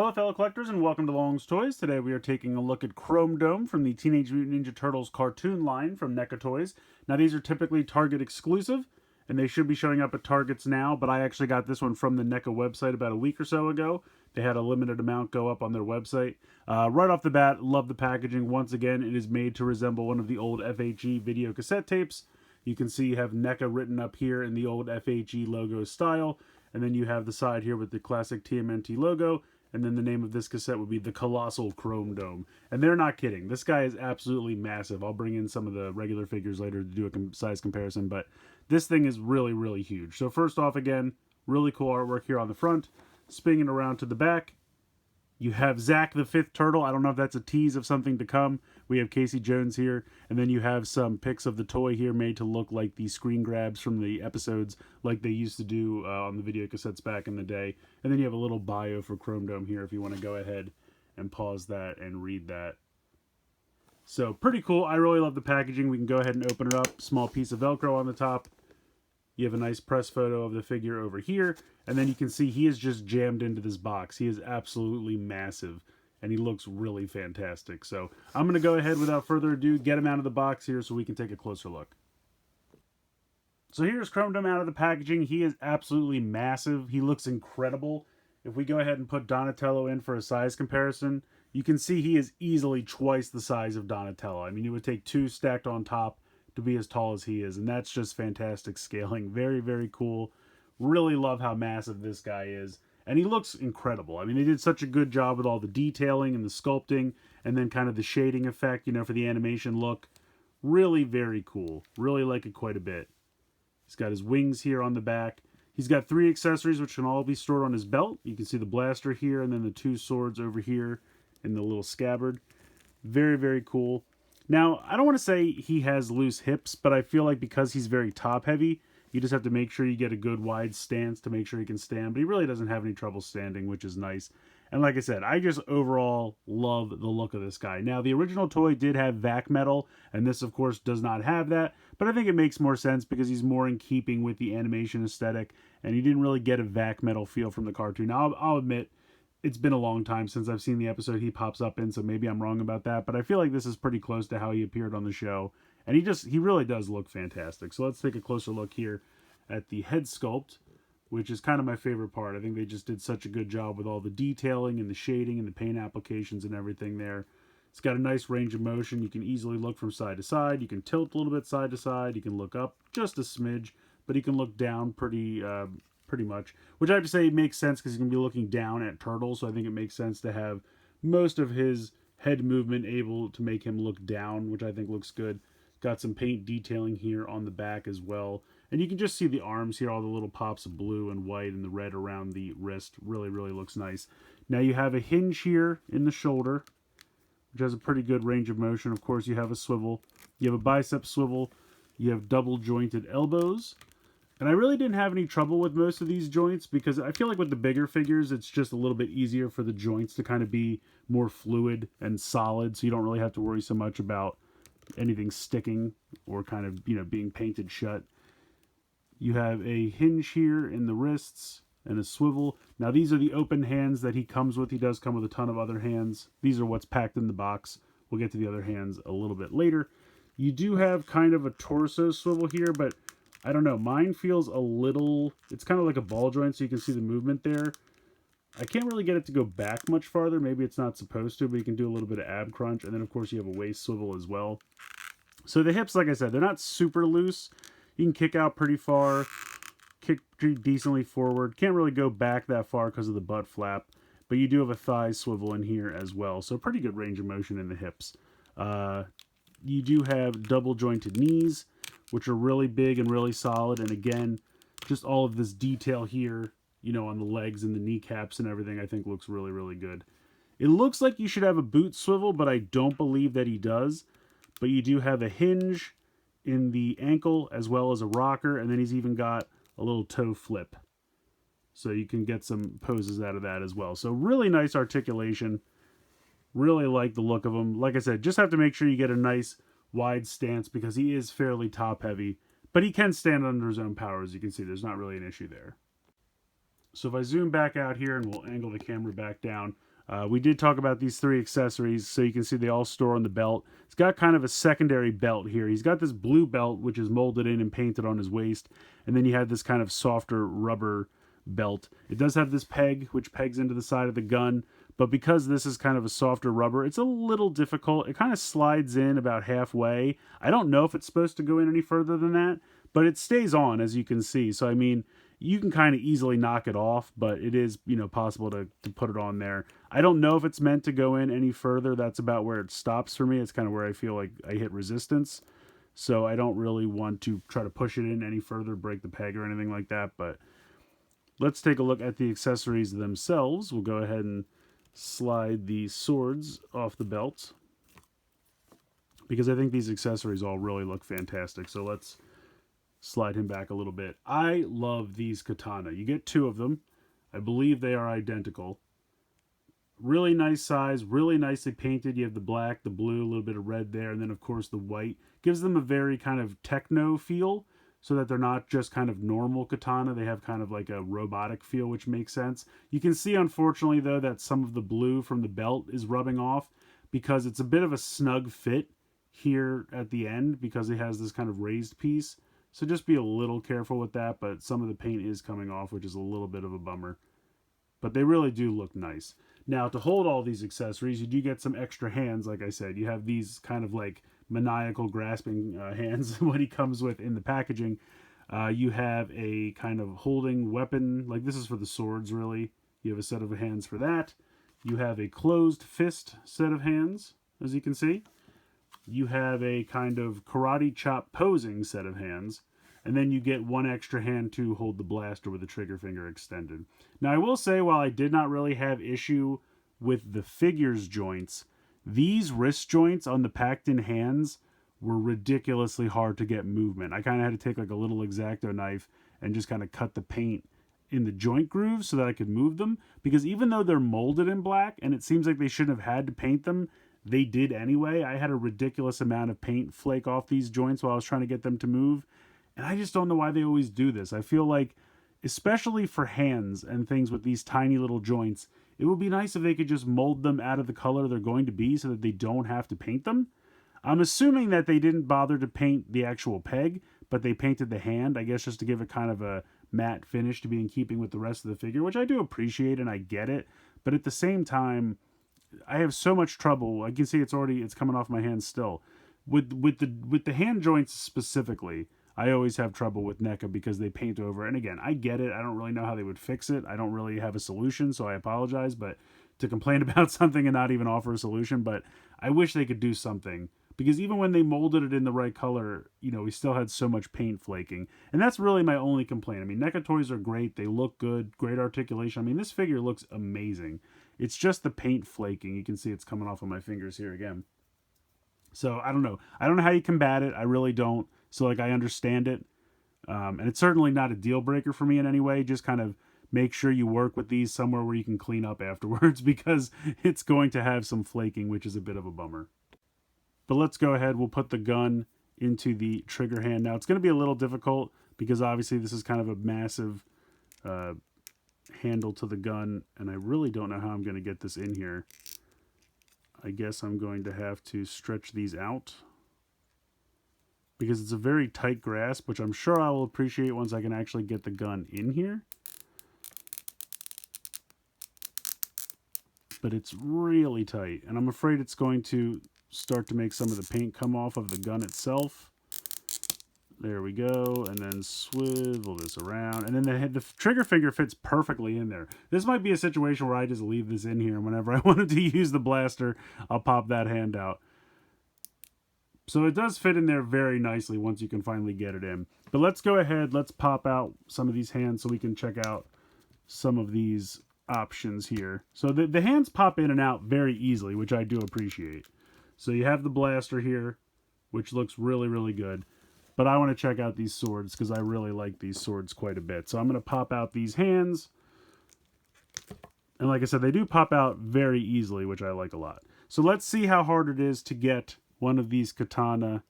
Hello fellow collectors and welcome to Long's Toys. Today we are taking a look at Chrome Dome from the Teenage Mutant Ninja Turtles cartoon line from NECA Toys. Now these are typically Target exclusive and they should be showing up at Targets now, but I actually got this one from the NECA website about a week or so ago. They had a limited amount go up on their website. Right off the bat, love the packaging. Once again, it is made to resemble one of the old FHE video cassette tapes. You can see you have NECA written up here in the old FHE logo style, and then you have the side here with the classic TMNT logo. And then the name of this cassette would be the Colossal Chrome Dome. And they're not kidding. This guy is absolutely massive. I'll bring in some of the regular figures later to do a size comparison, but this thing is really, really huge. So first off, again, really cool artwork here on the front. Spinning around to the back, you have Zack the Fifth Turtle. I don't know if that's a tease of something to come. We have Casey Jones here. And then you have some pics of the toy here made to look like the screen grabs from the episodes like they used to do on the video cassettes back in the day. And then you have a little bio for Chrome Dome here if you want to go ahead and pause that and read that. So pretty cool. I really love the packaging. We can go ahead and open it up. Small piece of Velcro on the top. You have a nice press photo of the figure over here. And then you can see he is just jammed into this box. He is absolutely massive. And he looks really fantastic. So I'm going to go ahead without further ado, get him out of the box here so we can take a closer look. So here's Chrome Dome out of the packaging. He is absolutely massive. He looks incredible. If we go ahead and put Donatello in for a size comparison, you can see he is easily twice the size of Donatello. I mean, it would take two stacked on top to be as tall as he is. And that's just fantastic scaling. Very, very cool. Really love how massive this guy is. And he looks incredible. I mean, they did such a good job with all the detailing and the sculpting and then kind of the shading effect, you know, for the animation look. Really very cool. Really like it quite a bit. He's got his wings here on the back. He's got 3 accessories which can all be stored on his belt. You can see the blaster here and then the 2 swords over here in the little scabbard. Very, very cool. Now, I don't want to say he has loose hips, but I feel like because he's very top heavy, you just have to make sure you get a good wide stance to make sure he can stand. But he really doesn't have any trouble standing, which is nice. And like I said, I just overall love the look of this guy. Now, the original toy did have vac metal, and this, of course, does not have that. But I think it makes more sense because he's more in keeping with the animation aesthetic, and you didn't really get a vac metal feel from the cartoon. Now, I'll admit, it's been a long time since I've seen the episode he pops up in, so maybe I'm wrong about that. But I feel like this is pretty close to how he appeared on the show. And he really does look fantastic. So let's take a closer look here at the head sculpt, which is kind of my favorite part. I think they just did such a good job with all the detailing and the shading and the paint applications and everything there. It's got a nice range of motion. You can easily look from side to side. You can tilt a little bit side to side. You can look up just a smidge, but you can look down pretty much, which I have to say makes sense because you can be looking down at Turtle, so I think it makes sense to have most of his head movement able to make him look down, which I think looks good. Got some paint detailing here on the back as well. And you can just see the arms here, all the little pops of blue and white and the red around the wrist. Really, really looks nice. Now you have a hinge here in the shoulder, which has a pretty good range of motion. Of course, you have a swivel. You have a bicep swivel. You have double jointed elbows. And I really didn't have any trouble with most of these joints because I feel like with the bigger figures, it's just a little bit easier for the joints to kind of be more fluid and solid. So you don't really have to worry so much about anything sticking or kind of, you know, being painted shut. You have a hinge here in the wrists and a swivel. Now these are the open hands that he comes with. He does come with a ton of other hands. These are what's packed in the box. We'll get to the other hands a little bit later. You do have kind of a torso swivel here, but I don't know. Mine feels a little, it's kind of like a ball joint, so you can see the movement there. I can't really get it to go back much farther. Maybe it's not supposed to, but you can do a little bit of ab crunch. And then, of course, you have a waist swivel as well. So the hips, like I said, they're not super loose. You can kick out pretty far, kick pretty decently forward. Can't really go back that far because of the butt flap. But you do have a thigh swivel in here as well. So pretty good range of motion in the hips. You do have double jointed knees, which are really big and really solid. And again, just all of this detail here, you know, on the legs and the kneecaps and everything, I think looks really, really good. It looks like you should have a boot swivel, but I don't believe that he does. But you do have a hinge in the ankle as well as a rocker, and then he's even got a little toe flip. So you can get some poses out of that as well. So really nice articulation. Really like the look of him. Like I said, just have to make sure you get a nice wide stance because he is fairly top heavy. But he can stand under his own power, as you can see. There's not really an issue there. So if I zoom back out here and we'll angle the camera back down, We did talk about these 3 accessories, so you can see they all store on the belt. It's got kind of a secondary belt here. He's got this blue belt, which is molded in and painted on his waist, and then you have this kind of softer rubber belt. It does have this peg, which pegs into the side of the gun, but because this is kind of a softer rubber, it's a little difficult. It kind of slides in about halfway. I don't know if it's supposed to go in any further than that, but it stays on, as you can see. So, I mean, you can kind of easily knock it off, but it is, possible to put it on there. I don't know if it's meant to go in any further. That's about where it stops for me. It's kind of where I feel like I hit resistance. So I don't really want to try to push it in any further, break the peg or anything like that. But let's take a look at the accessories themselves. We'll go ahead and slide the swords off the belt, because I think these accessories all really look fantastic. So let's slide him back a little bit. I love these katana. You get 2 of them. I believe they are identical. Really nice size, really nicely painted. You have the black, the blue, a little bit of red there, and then of course the white. Gives them a very kind of techno feel, so that they're not just kind of normal katana. They have kind of like a robotic feel, which makes sense. You can see, unfortunately, though, that some of the blue from the belt is rubbing off, because it's a bit of a snug fit here at the end, because it has this kind of raised piece. So just be a little careful with that, but some of the paint is coming off, which is a little bit of a bummer. But they really do look nice. Now, to hold all these accessories, you do get some extra hands, like I said. You have these kind of like maniacal grasping hands, what he comes with in the packaging. You have a kind of holding weapon, like this is for the swords, really. You have a set of hands for that. You have a closed fist set of hands, as you can see. You have a kind of karate chop posing set of hands, and then you get 1 extra hand to hold the blaster with the trigger finger extended. Now, I will say, while I did not really have issue with the figure's joints, these wrist joints on the packed-in hands were ridiculously hard to get movement. I kind of had to take like a little X-Acto knife and just kind of cut the paint in the joint grooves so that I could move them, because even though they're molded in black, and it seems like they shouldn't have had to paint them, they did anyway. I had a ridiculous amount of paint flake off these joints while I was trying to get them to move. And I just don't know why they always do this. I feel like, especially for hands and things with these tiny little joints, it would be nice if they could just mold them out of the color they're going to be so that they don't have to paint them. I'm assuming that they didn't bother to paint the actual peg, but they painted the hand, I guess just to give it kind of a matte finish to be in keeping with the rest of the figure, which I do appreciate and I get it. But at the same time, I have so much trouble. I can see it's coming off my hands still. With the hand joints specifically, I always have trouble with NECA because they paint over. And again, I get it. I don't really know how they would fix it. I don't really have a solution, so I apologize. But to complain about something and not even offer a solution, but I wish they could do something. Because even when they molded it in the right color, we still had so much paint flaking. And that's really my only complaint. I mean, NECA toys are great. They look good. Great articulation. I mean, this figure looks amazing. It's just the paint flaking. You can see it's coming off of my fingers here again. So, I don't know. I don't know how you combat it. I really don't. So, I understand it. And it's certainly not a deal breaker for me in any way. Just kind of make sure you work with these somewhere where you can clean up afterwards, because it's going to have some flaking, which is a bit of a bummer. But let's go ahead. We'll put the gun into the trigger hand. Now, it's going to be a little difficult because obviously this is kind of a massive handle to the gun, and I really don't know how I'm going to get this in here. I guess I'm going to have to stretch these out because it's a very tight grasp, which I'm sure I will appreciate once I can actually get the gun in here. But it's really tight, and I'm afraid it's going to start to make some of the paint come off of the gun itself. There we go, and then swivel this around, and then the trigger finger fits perfectly in there. This might be a situation where I just leave this in here, and whenever I wanted to use the blaster, I'll pop that hand out. So it does fit in there very nicely once you can finally get it in. But let's go ahead, let's pop out some of these hands so we can check out some of these options here. So the hands pop in and out very easily, which I do appreciate. So you have the blaster here, which looks really, really good. But I want to check out these swords because I really like these swords quite a bit. So I'm going to pop out these hands. And like I said, they do pop out very easily, which I like a lot. So let's see how hard it is to get one of these katana.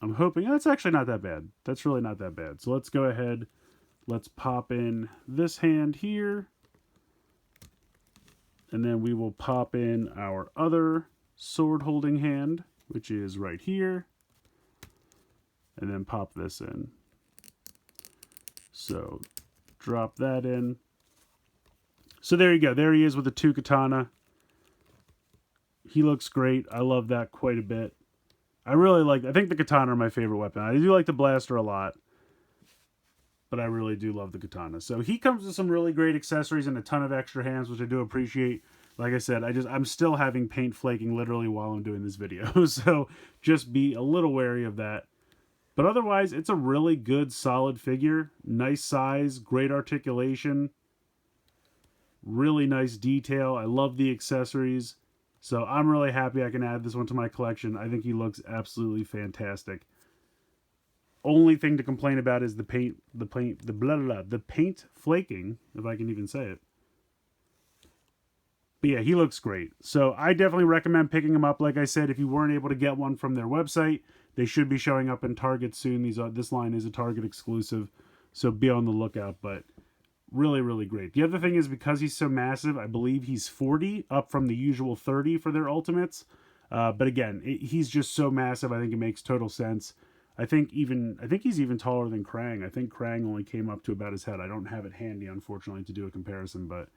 I'm hoping, that's actually not that bad. That's really not that bad. So let's go ahead. Let's pop in this hand here. And then we will pop in our other sword holding hand, which is right here. And then pop this in. So drop that in. So there you go. There he is with the 2 katana. He looks great. I love that quite a bit. I think the katana are my favorite weapon. I do like the blaster a lot, but I really do love the katana. So he comes with some really great accessories and a ton of extra hands, which I do appreciate. Like I said, I'm still having paint flaking literally while I'm doing this video. So just be a little wary of that. But otherwise, it's a really good, solid figure. Nice size, great articulation. Really nice detail. I love the accessories. So I'm really happy I can add this one to my collection. I think he looks absolutely fantastic. Only thing to complain about is the paint flaking, if I can even say it. But yeah, he looks great. So I definitely recommend picking him up. Like I said, if you weren't able to get one from their website, they should be showing up in Target soon. This line is a Target exclusive, so be on the lookout. But really, really great. The other thing is, because he's so massive, I believe he's 40, up from the usual 30 for their Ultimates. But again, he's just so massive, I think it makes total sense. I think he's even taller than Krang. I think Krang only came up to about his head. I don't have it handy, unfortunately, to do a comparison, but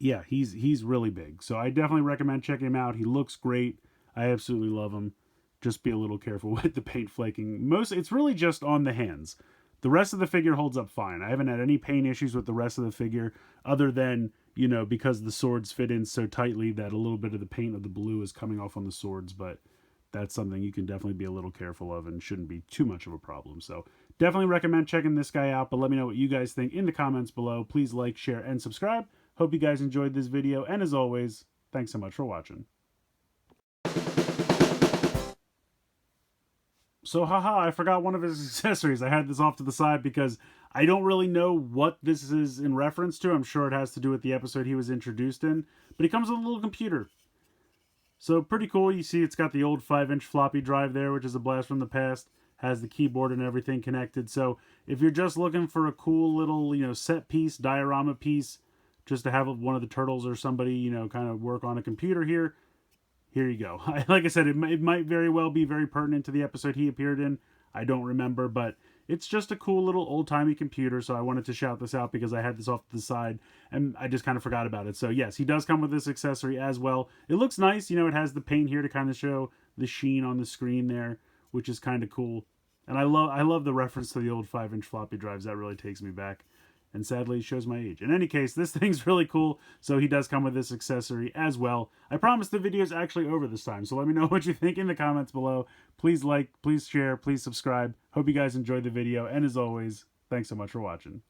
yeah, he's really big. So I definitely recommend checking him out. He looks great. I absolutely love him. Just be a little careful with the paint flaking. It's really just on the hands. The rest of the figure holds up fine. I haven't had any paint issues with the rest of the figure, other than, because the swords fit in so tightly that a little bit of the paint of the blue is coming off on the swords, but that's something you can definitely be a little careful of and shouldn't be too much of a problem. So definitely recommend checking this guy out, but let me know what you guys think in the comments below. Please like, share, and subscribe. Hope you guys enjoyed this video, and as always, thanks so much for watching. So, haha, I forgot one of his accessories. I had this off to the side because I don't really know what this is in reference to. I'm sure it has to do with the episode he was introduced in. But he comes with a little computer. So, pretty cool. You see it's got the old 5-inch floppy drive there, which is a blast from the past. Has the keyboard and everything connected. So, if you're just looking for a cool little, set piece, diorama piece, just to have one of the turtles or somebody, kind of work on a computer here you go. Like I said, it might very well be very pertinent to the episode he appeared in. I don't remember, but it's just a cool little old-timey computer, so I wanted to shout this out because I had this off to the side, and I just kind of forgot about it. So yes, he does come with this accessory as well. It looks nice. It has the paint here to kind of show the sheen on the screen there, which is kind of cool. And I love the reference to the old 5-inch floppy drives. That really takes me back. And sadly, it shows my age. In any case, this thing's really cool, so he does come with this accessory as well. I promise the video is actually over this time, so let me know what you think in the comments below. Please like, please share, please subscribe. Hope you guys enjoyed the video, and as always, thanks so much for watching.